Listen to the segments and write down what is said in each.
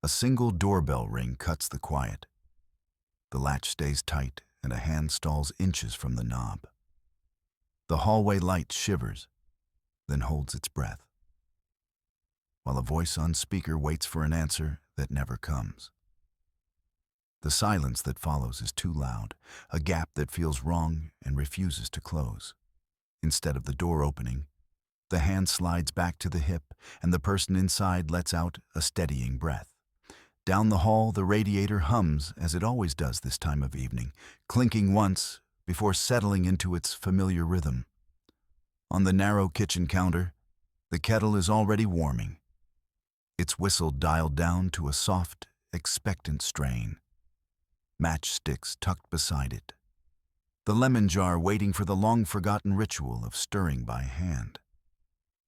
A single doorbell ring cuts the quiet. The latch stays tight and a hand stalls inches from the knob. The hallway light shivers, then holds its breath, while a voice on speaker waits for an answer that never comes. The silence that follows is too loud, a gap that feels wrong and refuses to close. Instead of the door opening, the hand slides back to the hip and the person inside lets out a steadying breath. Down the hall, the radiator hums as it always does this time of evening, clinking once before settling into its familiar rhythm. On the narrow kitchen counter, the kettle is already warming, its whistle dialed down to a soft, expectant strain. Matchsticks tucked beside it. The lemon jar waiting for the long-forgotten ritual of stirring by hand.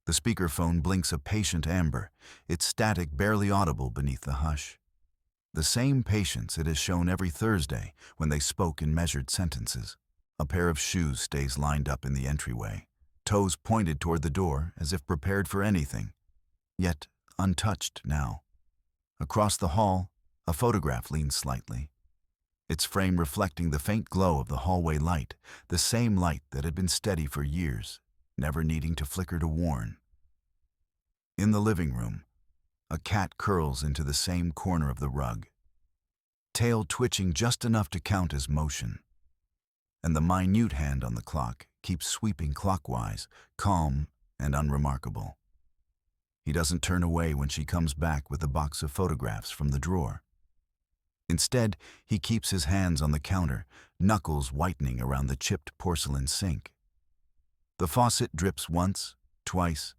The speakerphone blinks a patient amber, its static barely audible beneath the hush. The same patience it has shown every Thursday when they spoke in measured sentences. A pair of shoes stays lined up in the entryway, toes pointed toward the door as if prepared for anything, yet untouched now. Across the hall, a photograph leans slightly, its frame reflecting the faint glow of the hallway light, the same light that had been steady for years, never needing to flicker to warn. In the living room, a cat curls into the same corner of the rug, tail twitching just enough to count as motion. And the minute hand on the clock keeps sweeping clockwise, calm and unremarkable. He doesn't turn away when she comes back with a box of photographs from the drawer. Instead, he keeps his hands on the counter, knuckles whitening around the chipped porcelain sink. The faucet drips once, twice,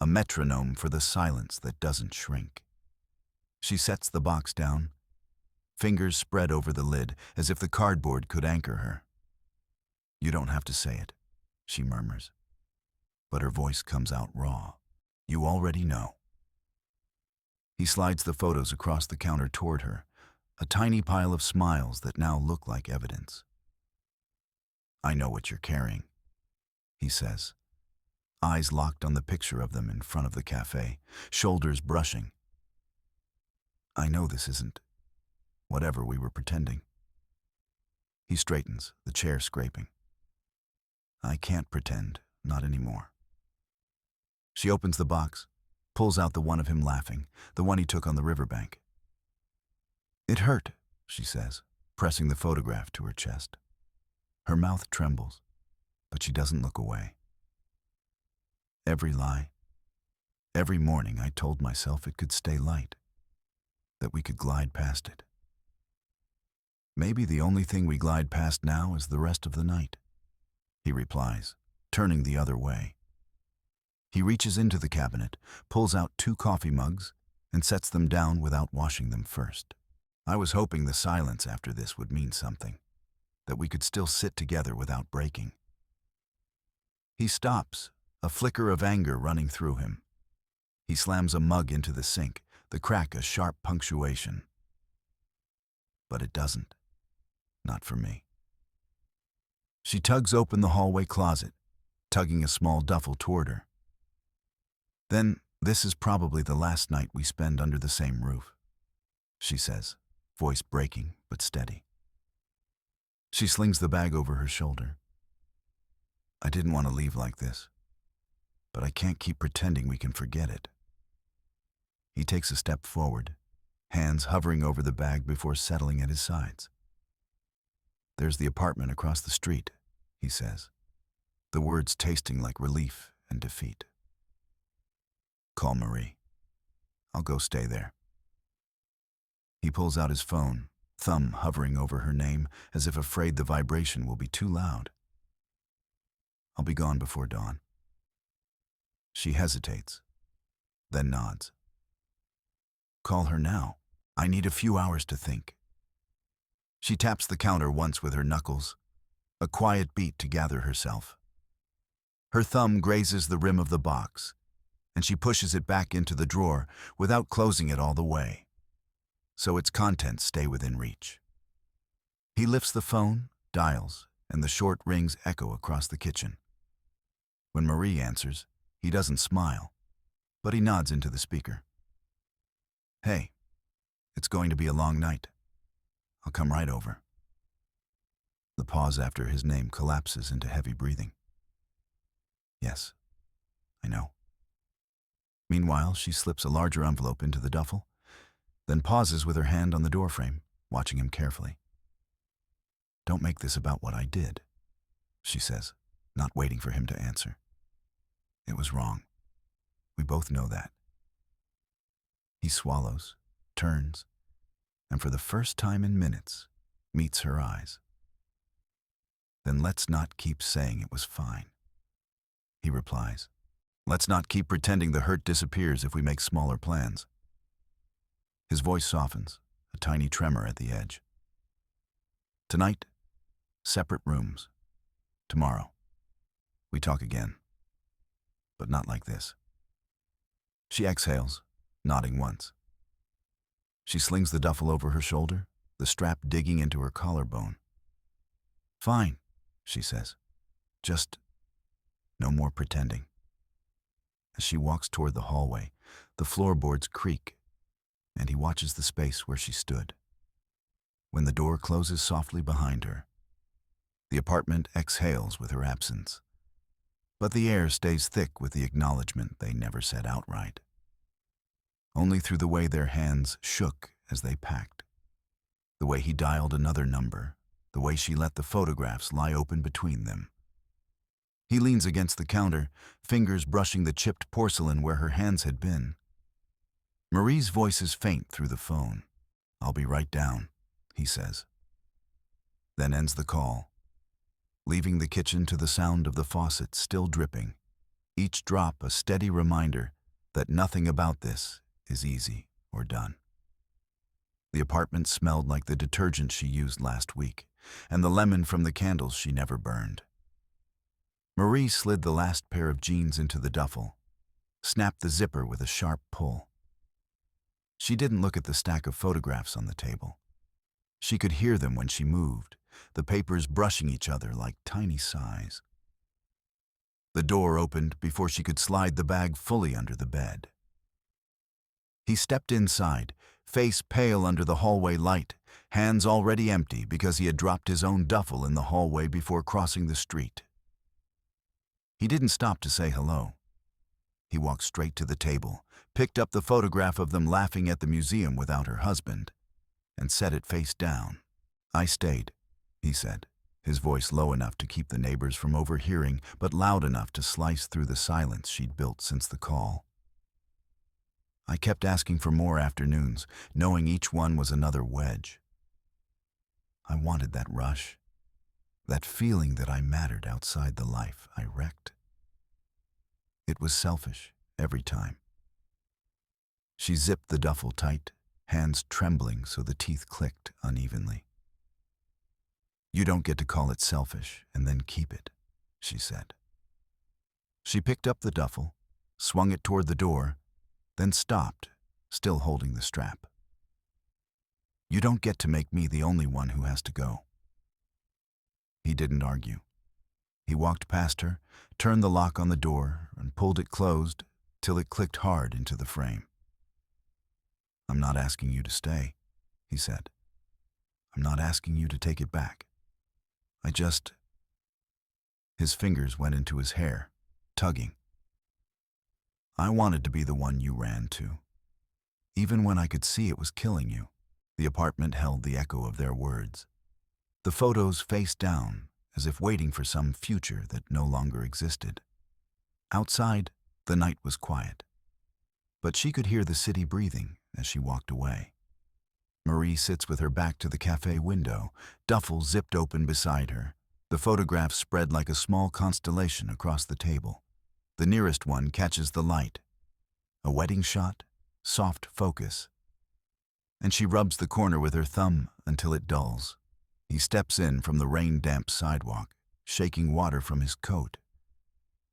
a metronome for the silence that doesn't shrink. She sets the box down, fingers spread over the lid as if the cardboard could anchor her. "You don't have to say it," she murmurs, but her voice comes out raw. "You already know." He slides the photos across the counter toward her, a tiny pile of smiles that now look like evidence. "I know what you're carrying," he says, eyes locked on the picture of them in front of the cafe, shoulders brushing. "I know this isn't whatever we were pretending." He straightens, the chair scraping. "I can't pretend, not anymore." She opens the box, pulls out the one of him laughing, the one he took on the riverbank. "It hurt," she says, pressing the photograph to her chest. Her mouth trembles, but she doesn't look away. "Every lie, every morning I told myself it could stay light, that we could glide past it. Maybe the only thing we glide past now is the rest of the night," he replies, turning the other way. He reaches into the cabinet, pulls out 2 coffee mugs, and sets them down without washing them first. "I was hoping the silence after this would mean something, that we could still sit together without breaking." He stops, a flicker of anger running through him. He slams a mug into the sink, the crack a sharp punctuation. But it doesn't. Not for me. She tugs open the hallway closet, tugging a small duffel toward her. "Then this is probably the last night we spend under the same roof," she says, voice breaking but steady. She slings the bag over her shoulder. "I didn't want to leave like this, but I can't keep pretending we can forget it." He takes a step forward, hands hovering over the bag before settling at his sides. "There's the apartment across the street," he says, the words tasting like relief and defeat. "Call Marie. I'll go stay there." He pulls out his phone, thumb hovering over her name as if afraid the vibration will be too loud. "I'll be gone before dawn." She hesitates, then nods. "Call her now. I need a few hours to think." She taps the counter once with her knuckles, a quiet beat to gather herself. Her thumb grazes the rim of the box, and she pushes it back into the drawer without closing it all the way, so its contents stay within reach. He lifts the phone, dials, and the short rings echo across the kitchen. When Marie answers, he doesn't smile, but he nods into the speaker. "Hey, It's going to be a long night. I'll come right over. The pause after his name collapses into heavy breathing. Yes, I know. Meanwhile, she slips a larger envelope into the duffel, then pauses with her hand on the doorframe, watching him carefully. Don't make this about what I did, she says, not waiting for him to answer. It was wrong. We both know that. He swallows, turns, and for the first time in minutes, meets her eyes. Then let's not keep saying it was fine, he replies. Let's not keep pretending the hurt disappears if we make smaller plans. His voice softens, a tiny tremor at the edge. Tonight, separate rooms. Tomorrow, we talk again. But not like this. She exhales, nodding once. She slings the duffel over her shoulder, the strap digging into her collarbone. Fine, she says. Just no more pretending. As she walks toward the hallway, the floorboards creak, and he watches the space where she stood. When the door closes softly behind her, the apartment exhales with her absence, but the air stays thick with the acknowledgement they never said outright. Only through the way their hands shook as they packed, the way he dialed another number, the way she let the photographs lie open between them. He leans against the counter, fingers brushing the chipped porcelain where her hands had been. Marie's voice is faint through the phone. I'll be right down, he says. Then ends the call, leaving the kitchen to the sound of the faucet still dripping, each drop a steady reminder that nothing about this is easy or done. The apartment smelled like the detergent she used last week, and the lemon from the candles she never burned. Marie slid the last pair of jeans into the duffel, snapped the zipper with a sharp pull. She didn't look at the stack of photographs on the table. She could hear them when she moved, the papers brushing each other like tiny sighs. The door opened before she could slide the bag fully under the bed. He stepped inside, face pale under the hallway light, hands already empty because he had dropped his own duffel in the hallway before crossing the street. He didn't stop to say hello. He walked straight to the table, picked up the photograph of them laughing at the museum without her husband, and set it face down. I stayed, he said, his voice low enough to keep the neighbors from overhearing, but loud enough to slice through the silence she'd built since the call. I kept asking for more afternoons, knowing each one was another wedge. I wanted that rush, that feeling that I mattered outside the life I wrecked. It was selfish every time. She zipped the duffel tight, hands trembling so the teeth clicked unevenly. You don't get to call it selfish and then keep it, she said. She picked up the duffel, swung it toward the door, then stopped, still holding the strap. You don't get to make me the only one who has to go. He didn't argue. He walked past her, turned the lock on the door, and pulled it closed till it clicked hard into the frame. I'm not asking you to stay, he said. I'm not asking you to take it back. His fingers went into his hair, tugging. I wanted to be the one you ran to. Even when I could see it was killing you, the apartment held the echo of their words. The photos face down, as if waiting for some future that no longer existed. Outside, the night was quiet, but she could hear the city breathing as she walked away. Marie sits with her back to the cafe window, duffel zipped open beside her. The photographs spread like a small constellation across the table. The nearest one catches the light. A wedding shot, soft focus. And she rubs the corner with her thumb until it dulls. He steps in from the rain-damp sidewalk, shaking water from his coat,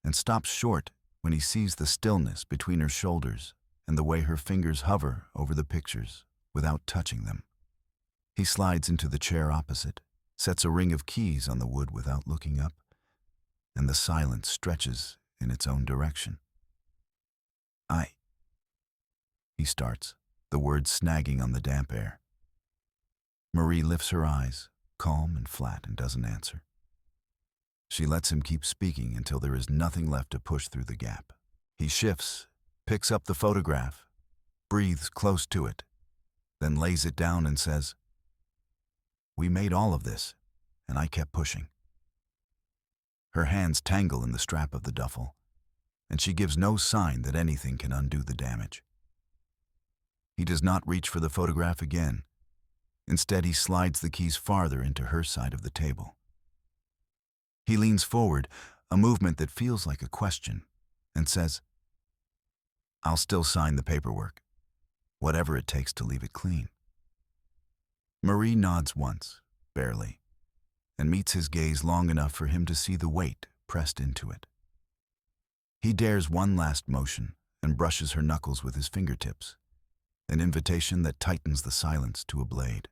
and stops short when he sees the stillness between her shoulders and the way her fingers hover over the pictures without touching them. He slides into the chair opposite, sets a ring of keys on the wood without looking up, and the silence stretches in its own direction. He starts, the words snagging on the damp air. Marie lifts her eyes, calm and flat, and doesn't answer. She lets him keep speaking until there is nothing left to push through the gap. He shifts, picks up the photograph, breathes close to it, then lays it down and says, "We made all of this, and I kept pushing." Her hands tangle in the strap of the duffel, and she gives no sign that anything can undo the damage. He does not reach for the photograph again. Instead, he slides the keys farther into her side of the table. He leans forward, a movement that feels like a question, and says, "I'll still sign the paperwork, whatever it takes to leave it clean." Marie nods once, barely, and meets his gaze long enough for him to see the weight pressed into it. He dares one last motion and brushes her knuckles with his fingertips, an invitation that tightens the silence to a blade.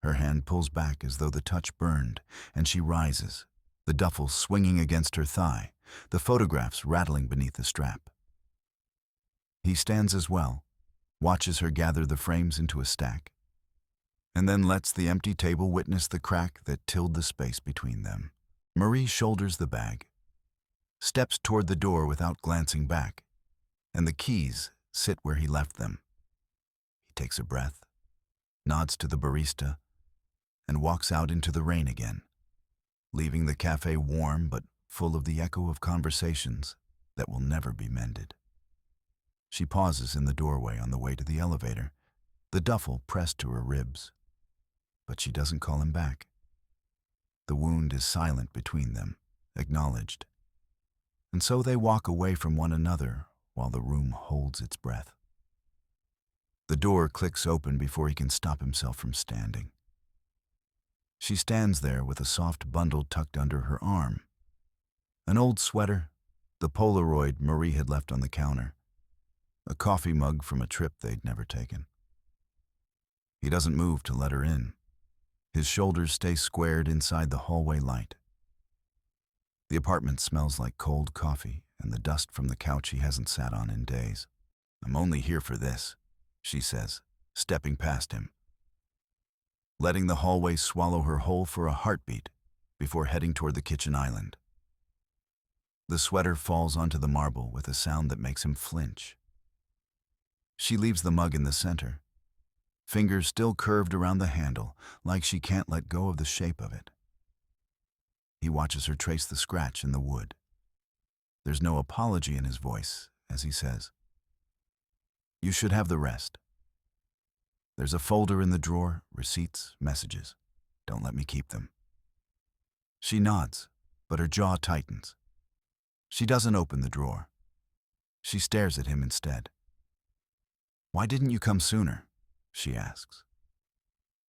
Her hand pulls back as though the touch burned, and she rises, the duffel swinging against her thigh, the photographs rattling beneath the strap. He stands as well, watches her gather the frames into a stack, and then lets the empty table witness the crack that tilled the space between them. Marie shoulders the bag, steps toward the door without glancing back, and the keys sit where he left them. He takes a breath, nods to the barista, and walks out into the rain again, leaving the cafe warm but full of the echo of conversations that will never be mended. She pauses in the doorway on the way to the elevator, the duffel pressed to her ribs. But she doesn't call him back. The wound is silent between them, acknowledged. And so they walk away from one another while the room holds its breath. The door clicks open before he can stop himself from standing. She stands there with a soft bundle tucked under her arm. An old sweater, the Polaroid Marie had left on the counter, a coffee mug from a trip they'd never taken. He doesn't move to let her in. His shoulders stay squared inside the hallway light. The apartment smells like cold coffee and the dust from the couch he hasn't sat on in days. "I'm only here for this," she says, stepping past him, letting the hallway swallow her whole for a heartbeat before heading toward the kitchen island. The sweater falls onto the marble with a sound that makes him flinch. She leaves the mug in the center, fingers still curved around the handle, like she can't let go of the shape of it. He watches her trace the scratch in the wood. There's no apology in his voice as he says, "You should have the rest. There's a folder in the drawer, receipts, messages. Don't let me keep them." She nods, but her jaw tightens. She doesn't open the drawer. She stares at him instead. "Why didn't you come sooner?" she asks.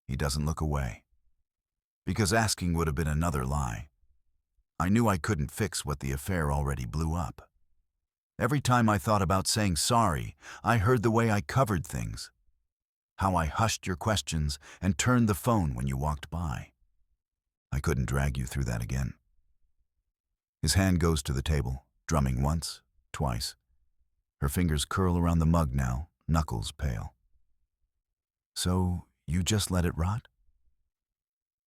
He doesn't look away. "Because asking would have been another lie. I knew I couldn't fix what the affair already blew up. Every time I thought about saying sorry, I heard the way I covered things. How I hushed your questions and turned the phone when you walked by. I couldn't drag you through that again." His hand goes to the table, drumming once, twice. Her fingers curl around the mug now, knuckles pale. "So you just let it rot?"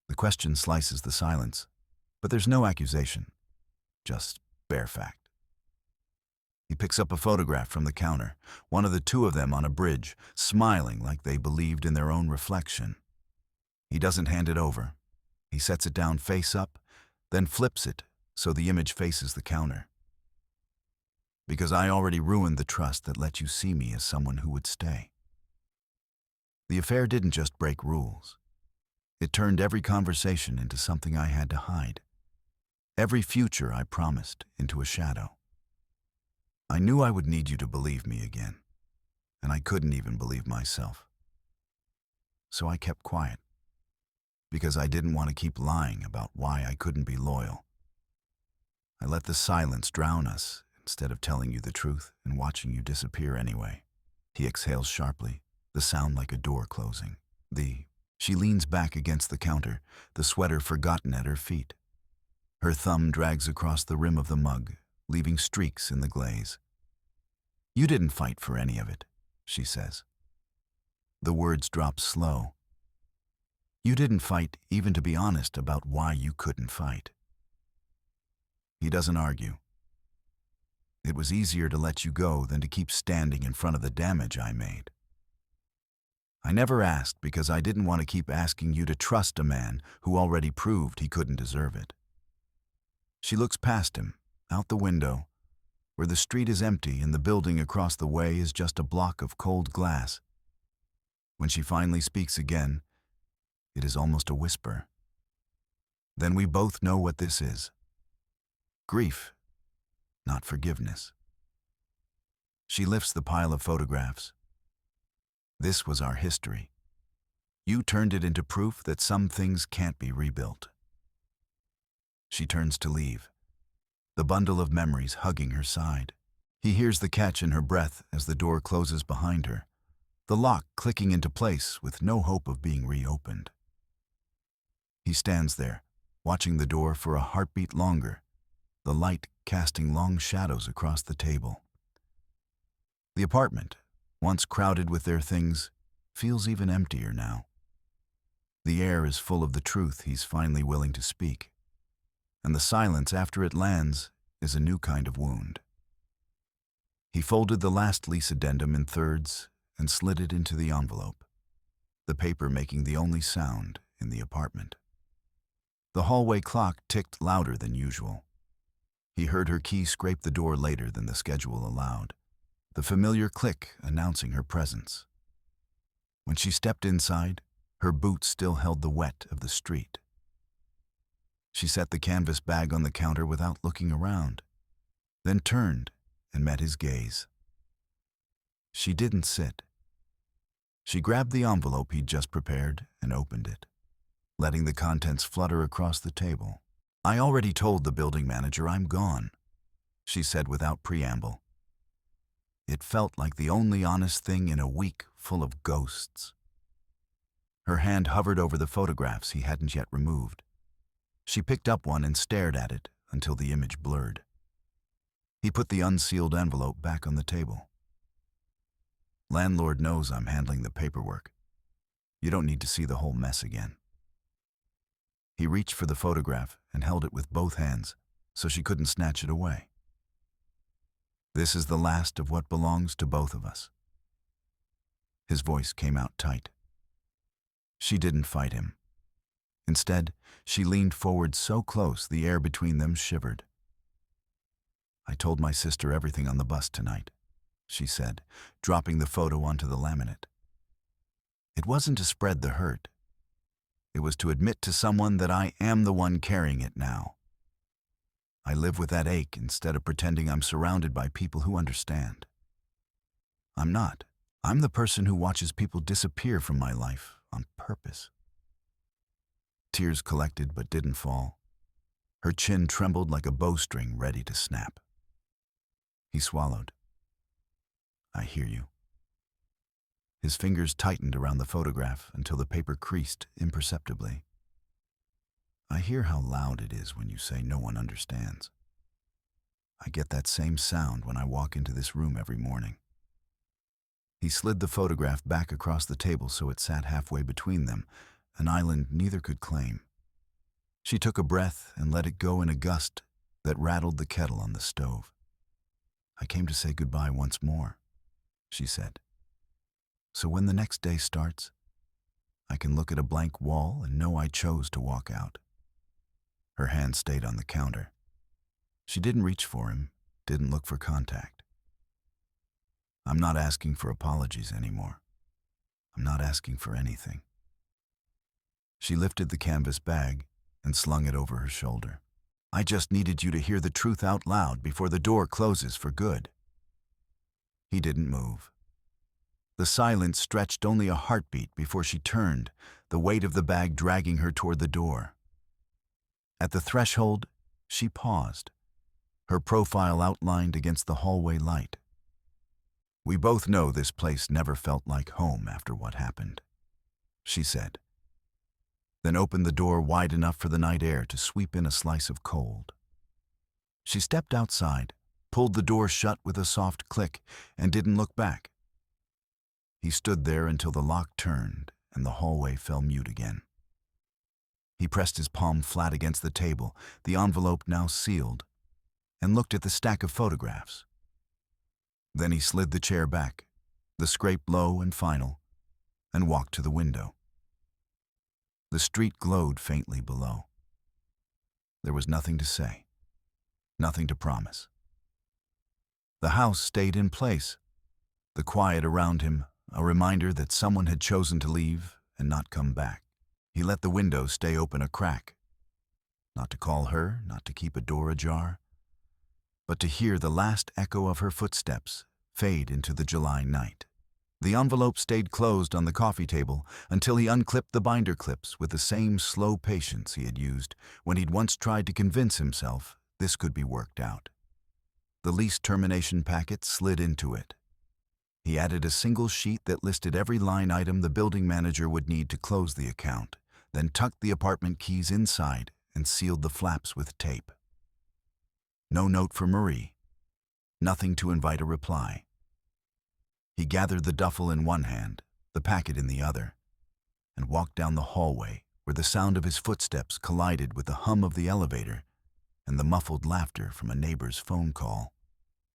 The question slices the silence, but there's no accusation, just bare fact. He picks up a photograph from the counter, one of the two of them on a bridge, smiling like they believed in their own reflection. He doesn't hand it over. He sets it down face up, then flips it so the image faces the counter. "Because I already ruined the trust that let you see me as someone who would stay." The affair didn't just break rules. It turned every conversation into something I had to hide. Every future I promised into a shadow. I knew I would need you to believe me again, and I couldn't even believe myself. So I kept quiet, because I didn't want to keep lying about why I couldn't be loyal. I let the silence drown us instead of telling you the truth and watching you disappear anyway. He exhales sharply, the sound like a door closing. She leans back against the counter, the sweater forgotten at her feet. Her thumb drags across the rim of the mug, leaving streaks in the glaze. "You didn't fight for any of it. she says. The words drop slow. You didn't fight even to be honest about why you couldn't fight. He doesn't argue. It was easier to let you go than to keep standing in front of the damage I made. I never asked because I didn't want to keep asking you to trust a man who already proved he couldn't deserve it. She looks past him, out the window, where the street is empty and the building across the way is just a block of cold glass. When she finally speaks again, it is almost a whisper. Then we both know what this is. Grief, not forgiveness. She lifts the pile of photographs. This was our history. You turned it into proof that some things can't be rebuilt. She turns to leave, the bundle of memories hugging her side. He hears the catch in her breath as the door closes behind her, the lock clicking into place with no hope of being reopened. He stands there, watching the door for a heartbeat longer, the light casting long shadows across the table. The apartment, once crowded with their things, feels even emptier now. The air is full of the truth he's finally willing to speak, and the silence after it lands is a new kind of wound. He folded the last lease addendum in thirds and slid it into the envelope, the paper making the only sound in the apartment. The hallway clock ticked louder than usual. He heard her key scrape the door later than the schedule allowed, the familiar click announcing her presence. When she stepped inside, her boots still held the wet of the street. She set the canvas bag on the counter without looking around, then turned and met his gaze. She didn't sit. She grabbed the envelope he'd just prepared and opened it, letting the contents flutter across the table. I already told the building manager I'm gone, she said without preamble. It felt like the only honest thing in a week full of ghosts. Her hand hovered over the photographs he hadn't yet removed. She picked up one and stared at it until the image blurred. He put the unsealed envelope back on the table. Landlord knows I'm handling the paperwork. You don't need to see the whole mess again. He reached for the photograph and held it with both hands so she couldn't snatch it away. This is the last of what belongs to both of us. His voice came out tight. She didn't fight him. Instead, she leaned forward so close the air between them shivered. I told my sister everything on the bus tonight, she said, dropping the photo onto the laminate. It wasn't to spread the hurt. It was to admit to someone that I am the one carrying it now. I live with that ache instead of pretending I'm surrounded by people who understand. I'm not. I'm the person who watches people disappear from my life on purpose. Tears collected but didn't fall. Her chin trembled like a bowstring ready to snap. He swallowed. I hear you. His fingers tightened around the photograph until the paper creased imperceptibly. I hear how loud it is when you say no one understands. I get that same sound when I walk into this room every morning. He slid the photograph back across the table so it sat halfway between them, an island neither could claim. She took a breath and let it go in a gust that rattled the kettle on the stove. I came to say goodbye once more, she said. So when the next day starts, I can look at a blank wall and know I chose to walk out. Her hand stayed on the counter. She didn't reach for him, didn't look for contact. I'm not asking for apologies anymore. I'm not asking for anything. She lifted the canvas bag and slung it over her shoulder. I just needed you to hear the truth out loud before the door closes for good. He didn't move. The silence stretched only a heartbeat before she turned, the weight of the bag dragging her toward the door. At the threshold, she paused, her profile outlined against the hallway light. We both know this place never felt like home after what happened, she said, then opened the door wide enough for the night air to sweep in a slice of cold. She stepped outside, pulled the door shut with a soft click, and didn't look back. He stood there until the lock turned and the hallway fell mute again. He pressed his palm flat against the table, the envelope now sealed, and looked at the stack of photographs. Then he slid the chair back, the scrape low and final, and walked to the window. The street glowed faintly below. There was nothing to say, nothing to promise. The house stayed in place, the quiet around him a reminder that someone had chosen to leave and not come back. He let the window stay open a crack, not to call her, not to keep a door ajar, but to hear the last echo of her footsteps fade into the July night. The envelope stayed closed on the coffee table until he unclipped the binder clips with the same slow patience he had used when he'd once tried to convince himself this could be worked out. The lease termination packet slid into it. He added a single sheet that listed every line item the building manager would need to close the account, then tucked the apartment keys inside and sealed the flaps with tape. No note for Marie. Nothing to invite a reply. He gathered the duffel in one hand, the packet in the other, and walked down the hallway where the sound of his footsteps collided with the hum of the elevator and the muffled laughter from a neighbor's phone call.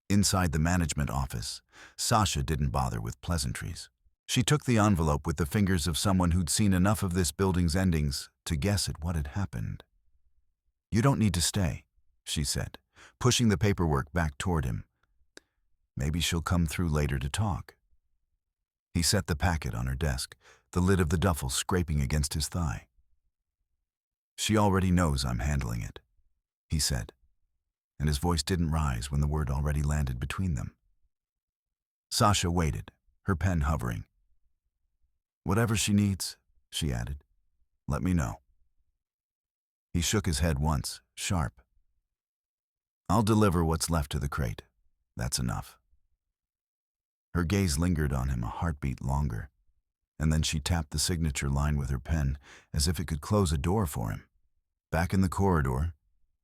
Inside the management office, Sasha didn't bother with pleasantries. She took the envelope with the fingers of someone who'd seen enough of this building's endings to guess at what had happened. "You don't need to stay," she said, pushing the paperwork back toward him. "Maybe she'll come through later to talk." He set the packet on her desk, the lid of the duffel scraping against his thigh. "She already knows I'm handling it," he said, and his voice didn't rise when the word already landed between them. Sasha waited, her pen hovering. "Whatever she needs," she added, "let me know." He shook his head once, sharp. "I'll deliver what's left to the crate. That's enough." Her gaze lingered on him a heartbeat longer, and then she tapped the signature line with her pen as if it could close a door for him. Back in the corridor,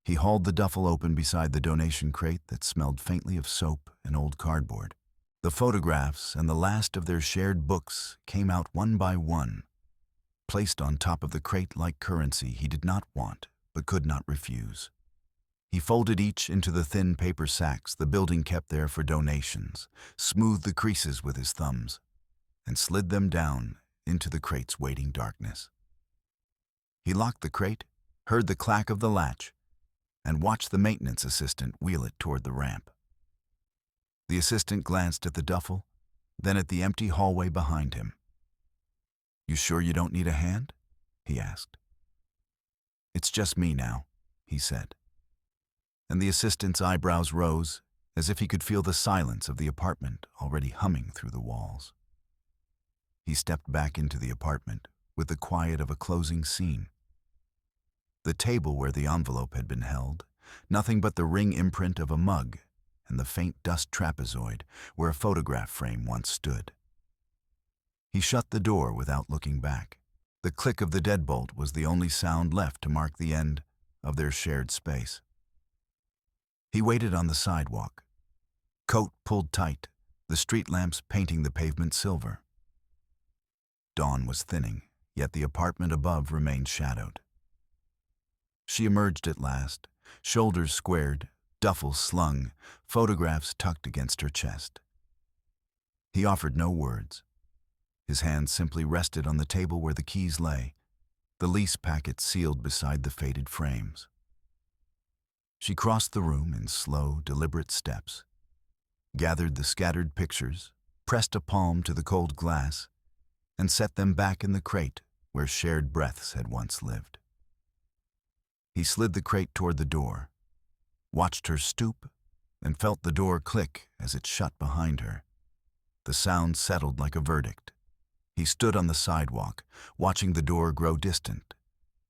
he hauled the duffel open beside the donation crate that smelled faintly of soap and old cardboard. The photographs and the last of their shared books came out one by one, placed on top of the crate like currency he did not want but could not refuse. He folded each into the thin paper sacks the building kept there for donations, smoothed the creases with his thumbs, and slid them down into the crate's waiting darkness. He locked the crate, heard the clack of the latch, and watched the maintenance assistant wheel it toward the ramp. The assistant glanced at the duffel, then at the empty hallway behind him. "You sure you don't need a hand?" he asked. "It's just me now," he said. And the assistant's eyebrows rose, as if he could feel the silence of the apartment already humming through the walls. He stepped back into the apartment with the quiet of a closing scene. The table where the envelope had been held, nothing but the ring imprint of a mug and the faint dust trapezoid where a photograph frame once stood. He shut the door without looking back. The click of the deadbolt was the only sound left to mark the end of their shared space. He waited on the sidewalk, coat pulled tight, the street lamps painting the pavement silver. Dawn was thinning, yet the apartment above remained shadowed. She emerged at last, shoulders squared, duffel slung, photographs tucked against her chest. He offered no words. His hands simply rested on the table where the keys lay, the lease packet sealed beside the faded frames. She crossed the room in slow, deliberate steps, gathered the scattered pictures, pressed a palm to the cold glass, and set them back in the crate where shared breaths had once lived. He slid the crate toward the door, watched her stoop, and felt the door click as it shut behind her. The sound settled like a verdict. He stood on the sidewalk, watching the door grow distant.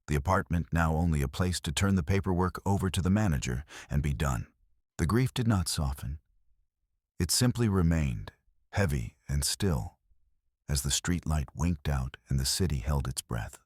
The apartment now only a place to turn the paperwork over to the manager and be done. The grief did not soften. It simply remained, heavy and still, as the streetlight winked out and the city held its breath.